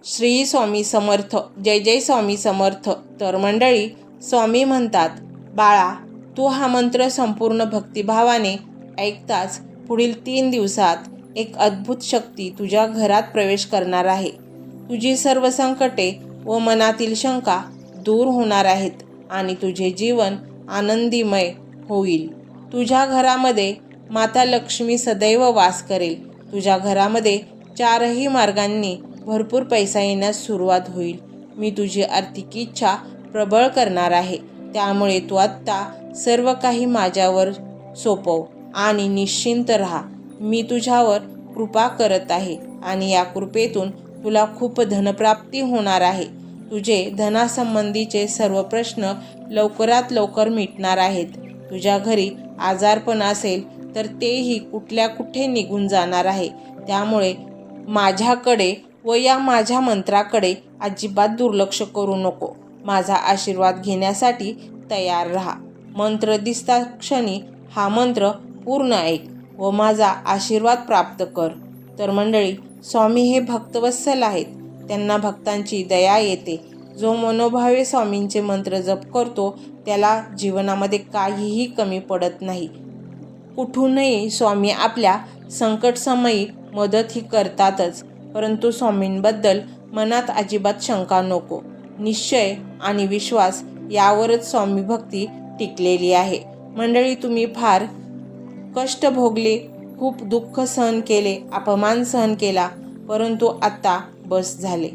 श्री स्वामी समर्थ. जय जय स्वामी समर्थ. तर मंडळी, स्वामी म्हणतात, बाळा, तू हा मंत्र संपूर्ण भक्तिभावाने ऐकताच पुढील 3 दिवसात एक अद्भुत शक्ती तुझ्या घरात प्रवेश करणार आहे. तुझी सर्व संकटे व मनातील शंका दूर होणार आहेत आणि तुझे जीवन आनंदीमय होईल. तुझ्या घरामध्ये माता लक्ष्मी सदैव वास करेल. तुझ्या घरामध्ये 4ही मार्गांनी भरपूर पैसा येण्यास सुरुवात होईल. मी तुझी आर्थिक इच्छा प्रबळ करणार आहे. त्यामुळे तू आत्ता सर्व काही माझ्यावर सोपव आणि निश्चिंत राहा. मी तुझ्यावर कृपा करत आहे आणि या कृपेतून तुला खूप धनप्राप्ती होणार आहे. तुझे धनासंबंधीचे सर्व प्रश्न लवकरात लवकर मिटणार आहेत. तुझ्या घरी आजारपण असेल तर तेही कुठल्या कुठे निघून जाणार आहे. त्यामुळे माझ्याकडे व या माझ्या मंत्राकडे अजिबात दुर्लक्ष करू नको. माझा आशीर्वाद घेण्यासाठी तयार राहा. मंत्र दिसता क्षणी हा मंत्र पूर्ण ऐक व माझा आशीर्वाद प्राप्त कर. तर मंडळी, स्वामी हे भक्तवत्सल आहेत. त्यांना भक्तांची दया येते. जो मनोभावे स्वामींचे मंत्र जप करतो त्याला जीवनामध्ये काहीही कमी पडत नाही. कुठूनही स्वामी आपल्या संकटसमयी मदतही करतातच. परंतु स्वामींबद्दल मनात अजिबात शंका नको. निश्चय आणि विश्वास यावरच स्वामी भक्ती टिकलेली आहे. मंडळी, तुम्ही फार कष्ट भोगले, खूप दुःख सहन केले, अपमान सहन केला, परंतु आता बस झाले.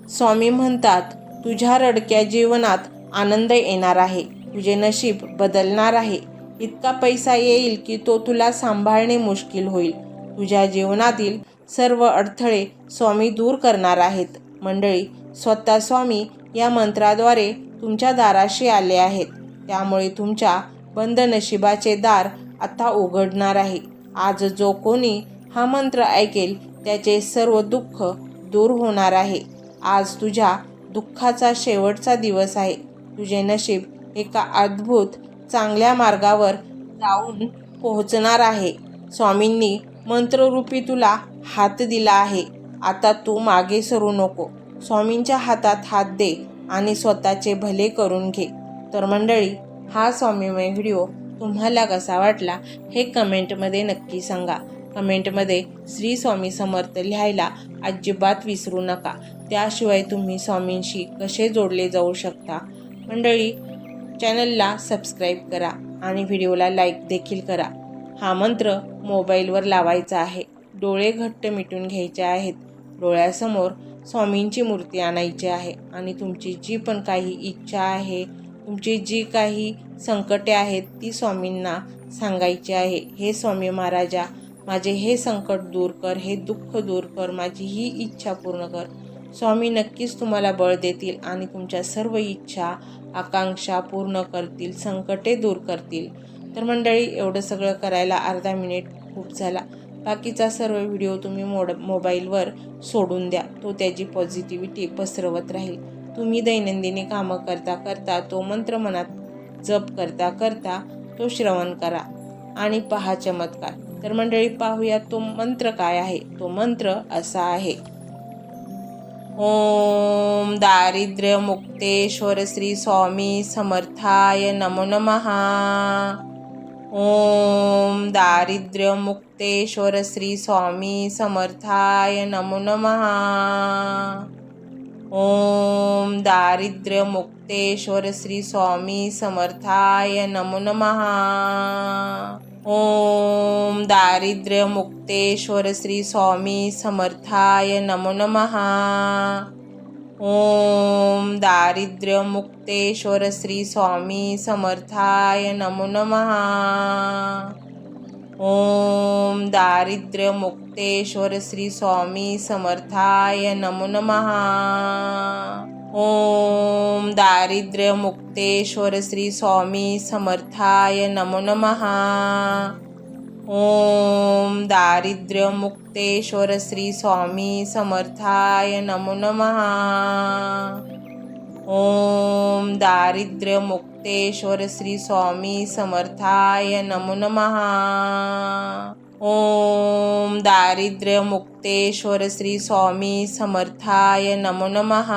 स्वामी म्हणतात, तुझ्या रडक्या जीवनात आनंद येणार आहे. तुझे नशीब बदलणार आहे. इतका पैसा येईल की तो तुला सांभाळणे मुश्किल होईल. तुझ्या जीवनातील सर्व अडथळे स्वामी दूर करणार आहेत. मंडळी, स्वतः स्वामी या मंत्राद्वारे तुमच्या दाराशी आले आहेत. त्यामुळे तुमच्या बंद नशिबाचे दार आता उघडणार आहे. आज जो कोणी हा मंत्र ऐकेल त्याचे सर्व दुःख दूर होणार आहे. आज तुझ्या दुःखाचा शेवटचा दिवस आहे. तुझे नशीब एका अद्भुत चांगल्या मार्गावर जाऊन पोहोचणार आहे. स्वामींनी मंत्ररूपी तुला हात दिला आहे. आता तू मागे सरू नको. स्वामींच्या हातात हात दे आणि स्वतःचे भले करून घे. तर मंडळी, हा स्वामीमय व्हिडिओ तुम्हाला कसा वाटला हे कमेंटमध्ये नक्की सांगा. कमेंटमध्ये श्री स्वामी समर्थ लिहायला अजिबात विसरू नका. त्याशिवाय तुम्ही स्वामींशी कसे जोडले जाऊ शकता. मंडळी, चॅनलला सबस्क्राईब करा आणि व्हिडिओला लाईक देखील करा. हा मंत्र मोबाईलवर लावायचा आहे. डोळे घट्ट मिटून घ्यायचे आहेत. डोळ्यासमोर स्वामींची मूर्ती आणायची आहे आणि तुमची जी पण काही इच्छा आहे, तुमची जी काही संकटे आहेत ती स्वामींना सांगायची आहे. हे स्वामी महाराजा, माझे हे संकट दूर कर, हे दुःख दूर कर, माझी ही इच्छा पूर्ण कर. स्वामी नक्कीच तुम्हाला बळ देतील आणि तुमच्या सर्व इच्छा आकांक्षा पूर्ण करतील, संकटे दूर करतील. तर मंडळी, एवढं सगळं करायला अर्धा मिनिट खूप झाला. बाकीचा सर्व व्हिडिओ तुम्ही मोबाईलवर सोडून द्या. तो त्याची पॉझिटिव्हिटी पसरवत राहील. तुम्ही दैनंदिनी कामं करता करता तो मंत्र मनात जप करता करता तो श्रवण करा आणि पहा चमत्कार. तर मंडळी, पाहूया तो मंत्र काय आहे. तो मंत्र असा आहे. ओम दारिद्र्य मुक्तेश्वर श्री स्वामी समर्थाय नमो नमः. ओम दारिद्र्य मुक्तेश्वर श्री स्वामी समर्थाय नमो नमः. ओम दारिद्र्य मुक्तेश्वर श्री स्वामी समर्थाय नमो नमः. ओम दारिद्र्य मुक्तेश्वर श्री स्वामी समर्थाय नमो नमः. ओम दारिद्र्य मुक्तेश्वर श्री स्वामी समर्थाय नमो नमः. ओम दारिद्र्य मुक्तेश्वर श्री स्वामी समर्थाय नमो नमः. ओम दारिद्र्य मुक्तेश्वर श्री स्वामी समर्थाय नमो नमः. ओम दारिद्र्य मुक्तेश्वर श्री स्वामी समर्थाय नमो नमः. ओम दारिद्र्य मुक्तेश्वर श्री स्वामी समर्थाय नमो नमः. ओम दारिद्र्यमुक्तेश्वर श्री स्वामी समर्थाय नमो नमः।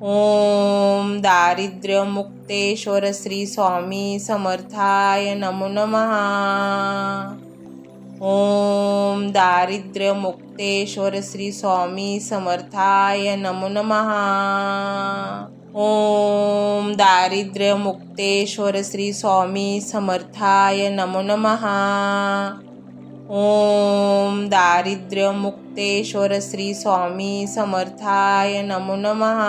ओम दारिद्र्यमुक्तेश्वर श्री स्वामी समर्थाय नमो नमः। ओम दारिद्र्यमुक्तेश्वर श्री स्वामी समर्थाय नमो नमः। ओम दारिद्र्यमुक्तेश्वर श्री स्वामी समर्थाय नमो नमः। ओम दारिद्र्यमुक्तेश्वर श्री स्वामी समर्थाय नमो नमः।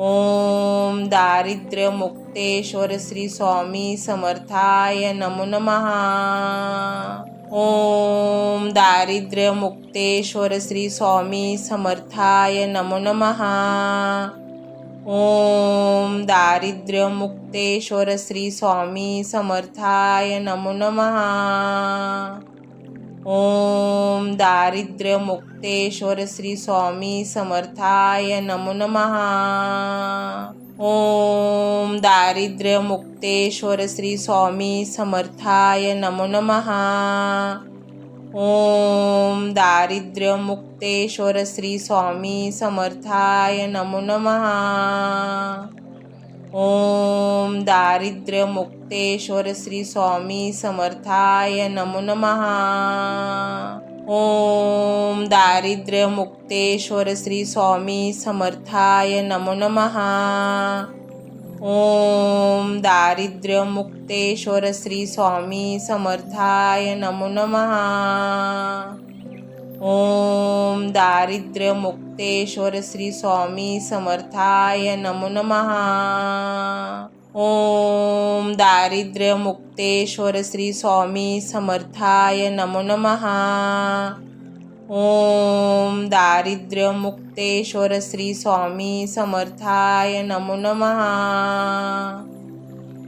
ओम दारिद्र्यमुक्तेश्वर श्री स्वामी समर्थाय नमो नमः। ओम दारिद्र्यमुक्तेश्वर श्री स्वामी समर्थाय नमो नमः। ओम दारिद्र्यमुक्तेश्वर श्री स्वामी समर्थाय नमो नमः। ओम दारिद्र्यमुक्तेश्वर श्री स्वामी समर्थाय नमो नमः। ओम दारिद्र्यमुक्तेश्वर श्री स्वामी समर्थाय नमो नमः। ओम दारिद्र्यमुक्तेश्वर श्री स्वामी समर्थाय नमो नमः। ओम दारिद्र्यमुक्तेश्वर श्री स्वामी समर्थाय नमो नमः। ओम दारिद्र्यमुक्तेश्वर श्री स्वामी समर्थाय नमो नमः। ओम दारिद्र्यमुक्तेश्वर श्री स्वामी समर्थाय नमो नमः। ओम दारिद्र्यमुक्तेश्वर श्री स्वामी समर्थाय नमो नमः। ओम दारिद्र्यमुक्तेश्वर श्री स्वामी समर्थाय नमो नमः। ओम दारिद्र्यमुक्तेश्वर श्री स्वामी समर्थाय नमो नमः।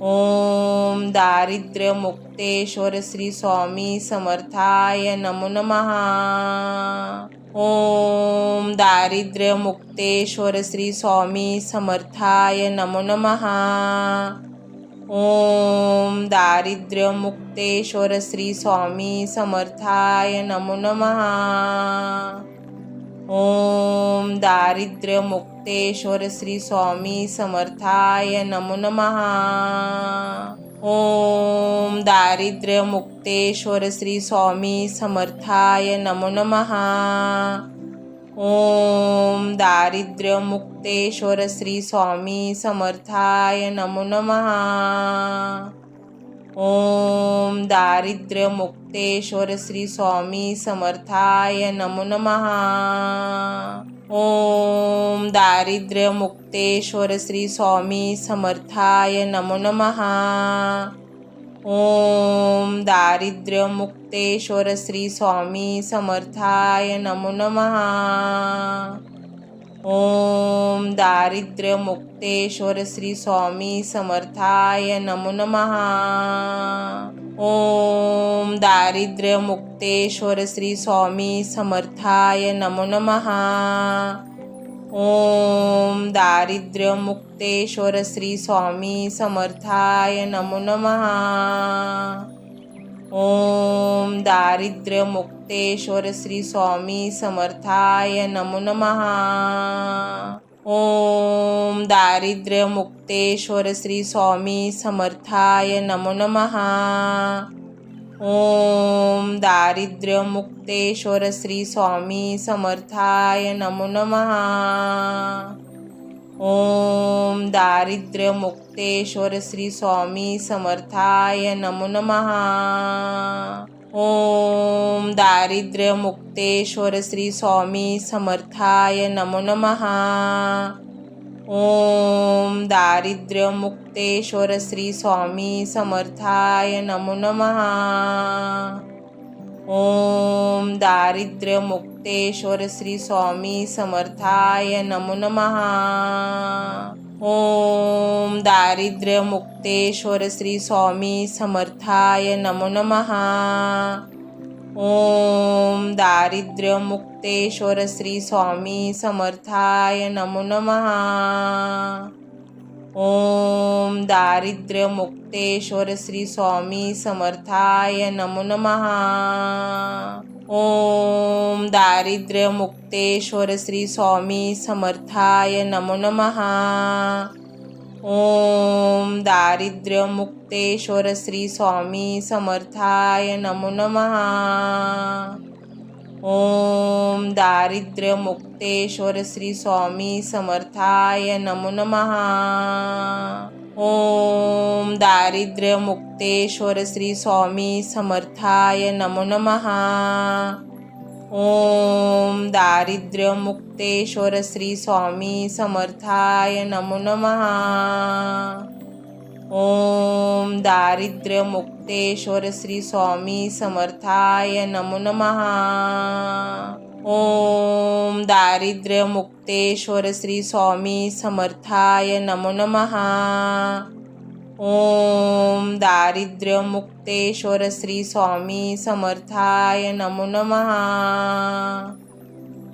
ओम दारिद्र्यमुक्तेश्वर श्री स्वामी समर्थाय नमो नमः। ओम दारिद्र्यमुक्तेश्वर श्री स्वामी समर्थाय नमो नमः। ओम दारिद्र्यमुक्तेश्वर श्री स्वामी समर्थाय नमो नमः। ओम दारिद्र्यमुक्तेश्वर श्री स्वामी समर्थाय नमो नमः। ओम दारिद्र्यमुक्तेश्वर श्री स्वामी समर्थाय नमो नमः। ओम दारिद्र्यमुक्तेश्वर श्री स्वामी समर्थाय नमो नमः। ओम दारिद्र्यमुक्तेश्वर श्री स्वामी समर्थाय नमो नमः। ओम दारिद्र्यमुक्तेश्वर श्री स्वामी समर्थाय नमो नमः। ओम दारिद्र्यमुक्तेश्वर श्री स्वामी समर्थाय नमो नमः। ओम दारिद्र्यमुक्तेश्वर श्री स्वामी समर्थाय नमो नमः। ओम दारिद्र्यमुक्तेश्वर श्री स्वामी समर्थाय नमो नमः। ओम दारिद्र्यमुक्तेश्वर श्री स्वामी समर्थाय नमो नमः। ओम दारिद्र्यमुक्तेश्वर श्री स्वामी समर्थाय नमो नमः। ओम दारिद्र्यमुक्तेश्वर श्री स्वामी समर्थाय नमो नमः। ओम दारिद्र्यमुक्तेश्वर श्री स्वामी समर्थाय नमो नमः। ओम दारिद्र्यमुक्तेश्वर श्री स्वामी समर्थाय नमो नमः। ओम दारिद्र्यमुक्तेश्वर श्री स्वामी समर्थाय नमो नमः। ओम दारिद्र्यमुक्तेश्वर श्री स्वामी समर्थाय नमो नमः। ओम दारिद्र्यमुक्तेश्वर श्री स्वामी समर्थाय नमो नमः। ओम दारिद्र्यमुक्तेश्वर श्री स्वामी समर्थाय नमो नमः। ओम दारिद्र्यमुक्तेश्वर श्री स्वामी समर्थाय नमो नमः। ओम दारिद्र्यमुक्तेश्वर श्री स्वामी समर्थाय नमो नमः। ओम दारिद्र्यमुक्तेश्वर श्री स्वामी समर्थाय नमो नमः। ओम दारिद्र्यमुक्तेश्वर श्री स्वामी समर्थाय नमो नमः। ओम दारिद्र्यमुक्तेश्वर श्री स्वामी समर्थाय नमो नमः। ओम दारिद्र्यमुक्तेश्वर श्री स्वामी समर्थाय नमो नमः। ओम दारिद्र्यमुक्तेश्वर श्री स्वामी समर्थाय नमो नमः। ओम दारिद्र्यमुक्तेश्वर श्री स्वामी समर्थाय नमो नमः। ओम दारिद्र्यमुक्तेश्वर श्री स्वामी समर्थाय नमो नमः। ओम दारिद्र्यमुक्तेश्वर श्री स्वामी समर्थाय नमो नमः।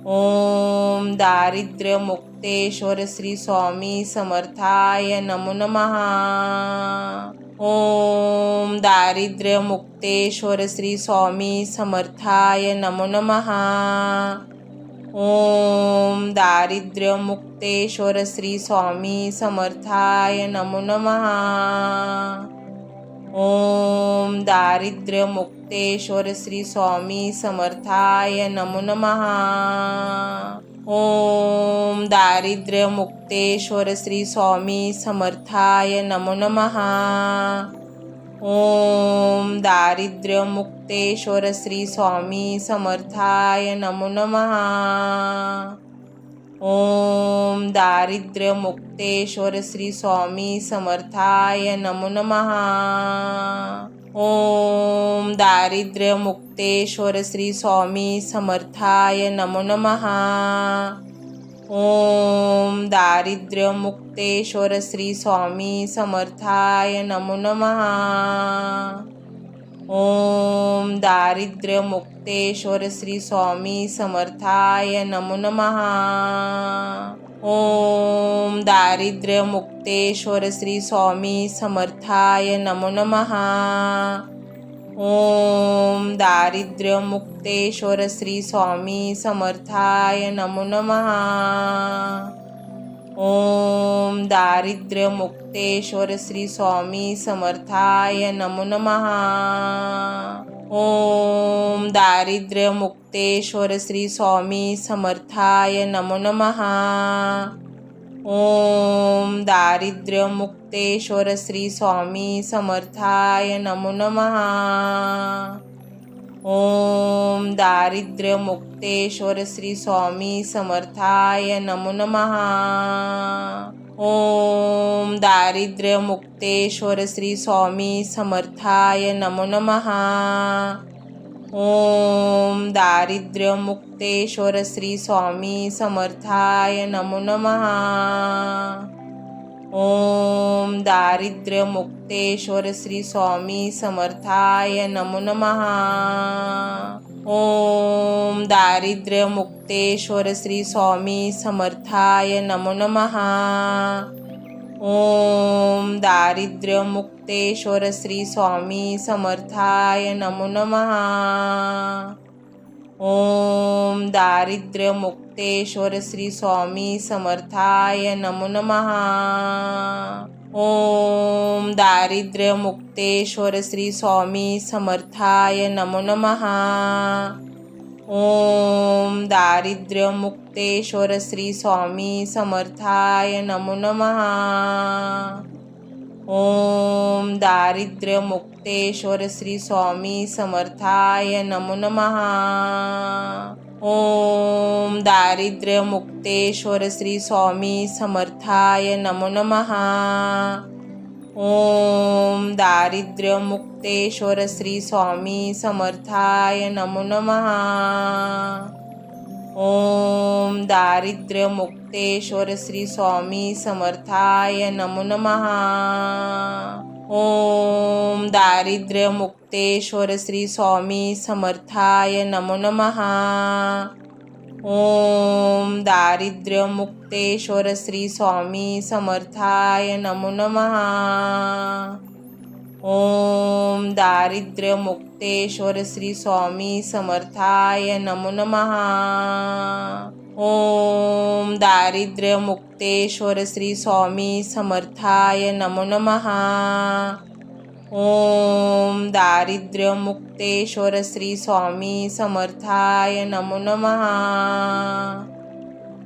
ओम दारिद्र्यमुक्तेश्वर श्री स्वामी समर्थाय नमो नमः। ओम दारिद्र्यमुक्तेश्वर श्री स्वामी समर्थाय नमो नमः। ओम दारिद्र्यमुक्तेश्वर श्री स्वामी समर्थाय नमो नमः। ओम दारिद्र्यमुक्तेश्वर श्री स्वामी समर्थाय नमो नमः। ओम दारिद्र्यमुक्तेश्वर श्री स्वामी समर्थाय नमो नमः। ओम दारिद्र्यमुक्तेश्वर श्री स्वामी समर्थाय नमो नमः। ओम दारिद्र्यमुक्तेश्वर श्री स्वामी समर्थाय नमो नमः। ओम दारिद्र्यमुक्तेश्वर श्री स्वामी समर्थाय नमो नमः। ओम दारिद्र्यमुक्तेश्वर श्री स्वामी समर्थाय नमो नमः। ओम दारिद्र्यमुक्तेश्वर श्री स्वामी समर्थाय नमो नमः। ओम दारिद्र्यमुक्तेश्वर श्री स्वामी समर्थाय नमो नमः। ओम दारिद्र्यमुक्तेश्वर श्री स्वामी समर्थाय नमो नमः। ओम दारिद्र्यमुक्तेश्वर श्री स्वामी समर्थाय नमो नमः। ओम दारिद्र्यमुक्तेश्वर श्री स्वामी समर्थाय नमो नमः। ओम दारिद्र्यमुक्तेश्वर श्री स्वामी समर्थाय नमो नमः। ओम दारिद्र्यमुक्तेश्वर श्री स्वामी समर्थाय नमो नमः। ओम दारिद्र्यमुक्तेश्वर श्री स्वामी समर्थाय नमो नमः। ओम दारिद्र्यमुक्तेश्वर श्री स्वामी समर्थाय नमो नमः। ओम दारिद्र्यमुक्तेश्वर श्री स्वामी समर्थाय नमो नमः। ओम दारिद्र्यमुक्तेश्वर श्री स्वामी समर्थाय नमो नमः। ओम दारिद्र्यमुक्तेश्वर श्री स्वामी समर्थाय नमो नमः। ओम दारिद्र्यमुक्तेश्वर श्री स्वामी समर्थाय नमो नमः। ओम दारिद्र्यमुक्तेश्वर श्री स्वामी समर्थाय नमो नमः। ओम दारिद्र्यमुक्तेश्वर श्री स्वामी समर्थाय नमो नमः। ओम दारिद्र्यमुक्तेश्वर श्री स्वामी समर्थाय नमो नमः। ओम दारिद्र्यमुक्तेश्वर श्री स्वामी समर्थाय नमो नमः। ओम दारिद्र्यमुक्तेश्वर श्री स्वामी समर्थाय नमो नमः। ओम दारिद्र्यमुक्तेश्वर श्री स्वामी समर्थाय नमो नमः। ओम दारिद्र्यमुक्तेश्वर श्री स्वामी समर्थाय नमो नमः। ओम दारिद्र्यमुक्तेश्वर श्री स्वामी समर्थाय नमो नमः. ओम दारिद्र्यमुक्तेश्वर श्री स्वामी समर्थाय नमो नमः. ओम दारिद्र्यमुक्तेश्वर श्री स्वामी समर्थाय नमो नमः. ओम दारिद्र्यमुक्तेश्वर श्री स्वामी समर्थाय नमो नमः.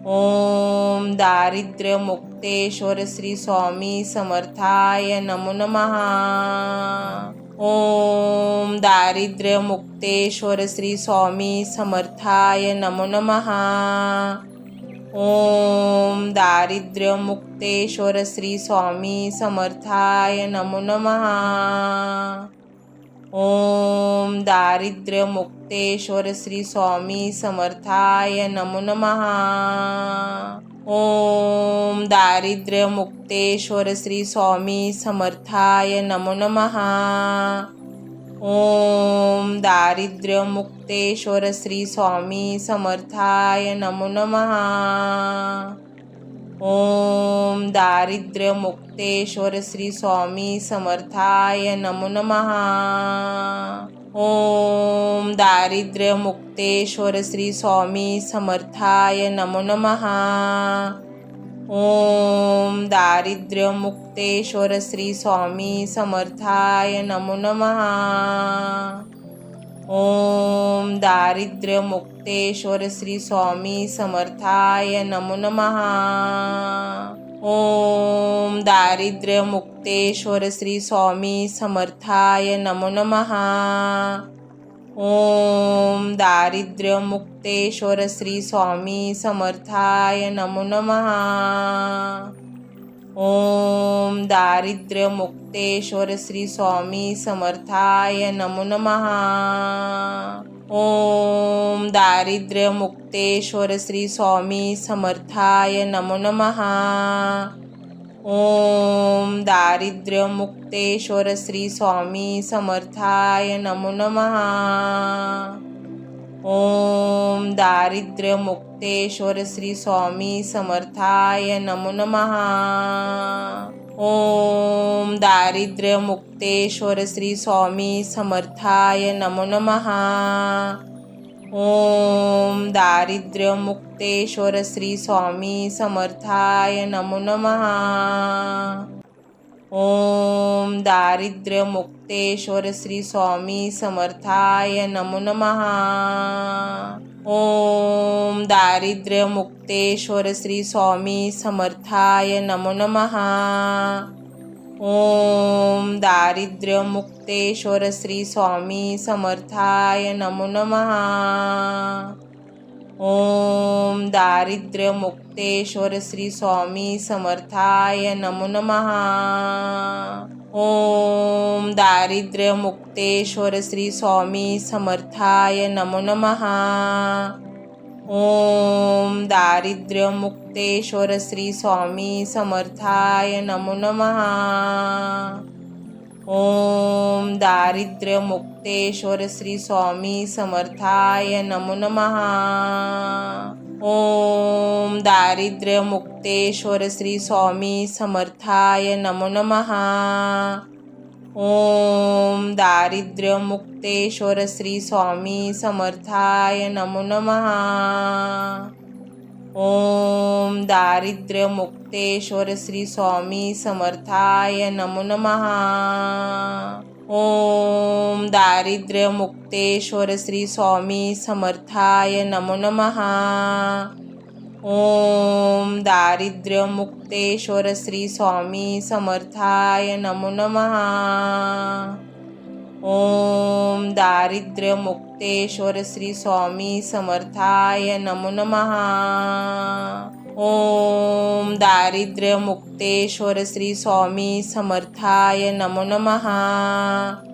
ओम दारिद्र्यमुक्तेश्वर श्री स्वामी समर्थाय नमो नमः. ओम दारिद्र्यमुक्तेश्वर श्री स्वामी समर्थाय नमो नमः. ओम दारिद्र्यमुक्तेश्वर श्री स्वामी समर्थाय नमो नमः. ओम दारिद्र्यमुक्तेश्वर श्री स्वामी समर्थाय नमो नमः. ओम दारिद्र्यमुक्तेश्वर श्री स्वामी समर्थाय नमो नमः. ओम दारिद्र्यमुक्तेश्वर श्री स्वामी समर्थाय नमो नमः. ओम दारिद्र्यमुक्तेश्वर श्री स्वामी समर्थाय नमो नमः. ओम दारिद्र्यमुक्तेश्वर श्री स्वामी समर्थाय नमो नमः. ओम दारिद्र्यमुक्तेश्वर श्री स्वामी समर्थाय नमो नमः. ओम दारिद्र्यमुक्तेश्वर श्री स्वामी समर्थाय नमो नमः. ओम दारिद्र्यमुक्तेश्वर श्री स्वामी समर्थाय नमो नमः. ओम दारिद्र्यमुक्तेश्वर श्री स्वामी समर्थाय नमो नमः. ओम दारिद्र्यमुक्तेश्वर श्री स्वामी समर्थाय नमो नमः. ओम दारिद्र्यमुक्तेश्वर श्री स्वामी समर्थाय नमो नमः. ओम दारिद्र्यमुक्तेश्वर श्री स्वामी समर्थाय नमो नमः. ओम दारिद्र्यमुक्तेश्वर श्री स्वामी समर्थाय नमो नमः. ओम दारिद्र्यमुक्तेश्वर श्री स्वामी समर्थाय नमो नमः. ओम दारिद्र्यमुक्तेश्वर श्री स्वामी समर्थाय नमो नमः. ओम दारिद्र्यमुक्तेश्वर श्री स्वामी समर्थाय नमो नमः. ओम दारिद्र्यमुक्तेश्वर श्री स्वामी समर्थाय नमो नमः. ओम दारिद्र्यमुक्तेश्वर श्री स्वामी समर्थाय नमो नमः. ओम दारिद्र्यमुक्तेश्वर श्री स्वामी समर्थाय नमो नमः. ओम दारिद्र्यमुक्तेश्वर श्री स्वामी समर्थाय नमो नमः. ओम दारिद्र्यमुक्तेश्वर श्री स्वामी समर्थाय नमो नमः. ओम दारिद्र्यमुक्तेश्वर श्री स्वामी समर्थाय नमो नमः. ओम दारिद्र्यमुक्तेश्वर श्री स्वामी समर्थाय नमो नमः. ओम दारिद्र्यमुक्तेश्वर श्री स्वामी समर्थाय नमो नमः. ओम दारिद्र्यमुक्तेश्वर श्री स्वामी समर्थाय नमो नमः. ओम दारिद्र्यमुक्तेश्वर श्री स्वामी समर्थाय नमो नमः. ओम दारिद्र्यमुक्तेश्वर श्री स्वामी समर्थाय नमो नमः. ओम दारिद्र्यमुक्तेश्वर श्री स्वामी समर्थाय नमो नमः. ओम दारिद्र्यमुक्तेश्वर श्री स्वामी समर्थाय नमो नमः.